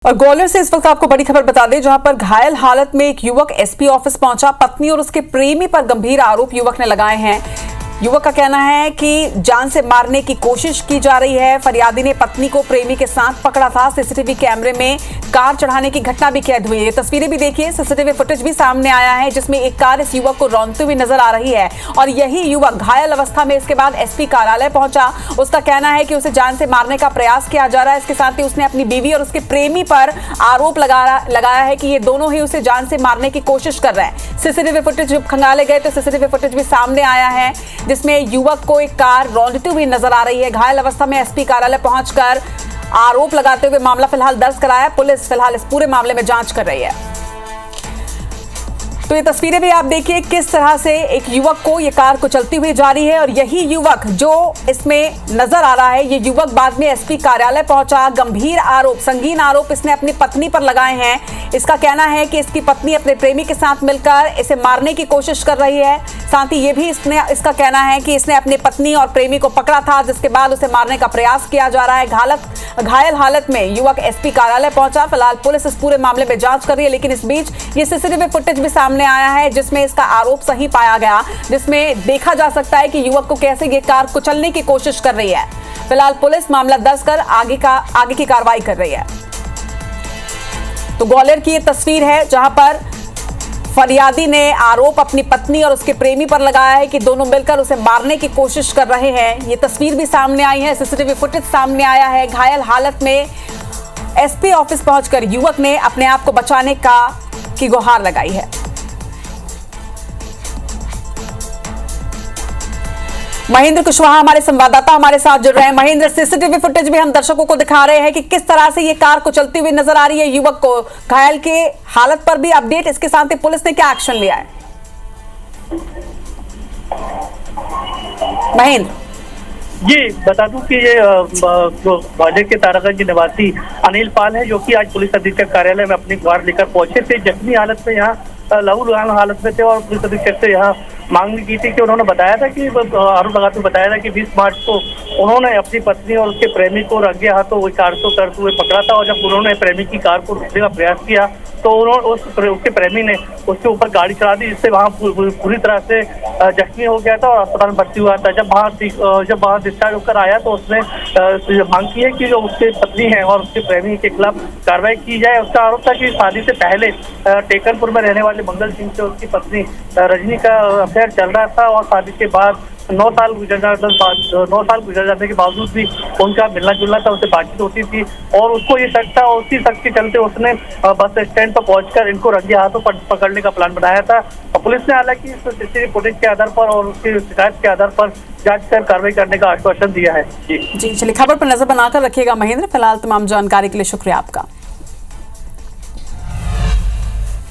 और ग्वालियर से इस वक्त आपको बड़ी खबर बता दें, जहां पर घायल हालत में एक युवक एसपी ऑफिस पहुंचा। पत्नी और उसके प्रेमी पर गंभीर आरोप युवक ने लगाए हैं। युवक का कहना है कि जान से मारने की कोशिश की जा रही है। फरियादी ने पत्नी को प्रेमी के साथ पकड़ा था। सीसीटीवी कैमरे में कार चढ़ाने की घटना भी कैद हुई है। तस्वीरें भी देखिए, सीसीटीवी फुटेज भी सामने आया है जिसमें एक कार इस युवक को रौंदती हुई नजर आ रही है। और यही युवक घायल अवस्था में इसके बाद एसपी कार्यालय पहुंचा। उसका कहना है कि उसे जान से मारने का प्रयास किया जा रहा है। इसके साथ ही उसने अपनी बीवी और उसके प्रेमी पर आरोप लगाया है कि ये दोनों ही उसे जान से मारने की कोशिश कर रहे हैं। सीसीटीवी फुटेज जब खंगाले गए तो सीसीटीवी फुटेज भी सामने आया है जिसमें युवक को एक कार रौंदती हुई नजर आ रही है। घायल अवस्था में एसपी कार्यालय पहुंचकर आरोप लगाते हुए मामला फिलहाल दर्ज कराया। पुलिस फिलहाल इस पूरे मामले में जांच कर रही है। तो ये तस्वीरें भी आप देखिए, किस तरह से एक युवक को ये कार को चलती हुई जा रही है। और यही युवक जो इसमें नजर आ रहा है, ये युवक बाद में एसपी कार्यालय पहुंचा। गंभीर आरोप, संगीन आरोप इसने अपनी पत्नी पर लगाए हैं। इसका कहना है कि इसकी पत्नी अपने प्रेमी के साथ मिलकर इसे मारने की कोशिश कर रही है। साथ ही ये भी इसका कहना है कि इसने अपनी पत्नी और प्रेमी को पकड़ा था, जिसके बाद उसे मारने का प्रयास किया जा रहा है। घायल हालत में युवक एसपी कार्यालय पहुंचा। फिलहाल पुलिस इस पूरे मामले में जांच कर रही है। लेकिन इस बीच ये सीसीटीवी फुटेज भी सामने आया है जिसमें इसका आरोप सही पाया गया, जिसमें देखा जा सकता है कि युवक को कैसे ये कार कुचलने की कोशिश कर रही है। फिलहाल पुलिस मामला दर्ज कर आगे की कार्रवाई कर रही है। तो ग्वालियर की ये तस्वीर है जहां पर फरियादी ने आरोप अपनी पत्नी और उसके प्रेमी पर लगाया है कि दोनों मिलकर उसे मारने की कोशिश कर रहे हैं। ये तस्वीर भी सामने आई है, सीसीटीवी फुटेज सामने आया है। घायल हालत में एसपी ऑफिस पहुंचकर युवक ने अपने आप को बचाने की गुहार लगाई है। महेंद्र कुशवाहा हमारे संवाददाता हमारे साथ जुड़ रहे हैं। महेंद्र, सीसीटीवी फुटेज भी हम दर्शकों को दिखा रहे हैं कि किस तरह से ये कार को चलती हुई नजर आ रही है। युवक को घायल के हालत पर भी अपडेट, इसके साथ ही पुलिस ने क्या एक्शन लिया है? महेंद्र जी बता दूं कि ये ग्वालियर के तारागंज निवासी अनिल पाल है, जो कि आज पुलिस अधीक्षक कार्यालय में अपनी गुहार लेकर पहुंचे थे। जख्मी हालत में यहाँ लहूलुहान हालत में थे और पुलिस अधीक्षक से यहाँ मांग की थी कि उन्होंने बताया था कि आरोप लगाते हुए बताया था कि 20 मार्च को उन्होंने अपनी पत्नी और उसके प्रेमी को रंगे हाथों वही कार को करते हुए पकड़ा था। और जब उन्होंने प्रेमी की कार को रोकने का प्रयास किया तो उसके प्रेमी ने उसके ऊपर गाड़ी चढ़ा दी, जिससे वहाँ पूरी तरह से जख्मी हो गया था और अस्पताल में भर्ती हुआ था। जब वहाँ डिस्चार्ज होकर आया तो उसने मांग की है कि जो उसके पत्नी है और उसके प्रेमी के खिलाफ कार्रवाई की जाए। उसका आरोप था कि शादी से पहले टेकनपुर में रहने वाले मंगल सिंह से उसकी पत्नी रजनी का अफेयर चल रहा था और शादी के बाद 9 साल गुजर जाने के बावजूद भी उनका मिलना जुलना था, उससे बातचीत होती थी और उसको ये शक था। उसी शक के चलते उसने बस स्टैंड पर पहुंचकर इनको रंगे हाथों पकड़ने का प्लान बनाया था। और पुलिस ने हालांकि सीसीटीवी फुटेज के आधार पर और उसकी शिकायत के आधार पर जांच कर कार्रवाई करने का आश्वासन दिया है। जी चलिए, खबर पर नजर बनाकर रखिएगा महेंद्र। फिलहाल तमाम जानकारी के लिए शुक्रिया आपका।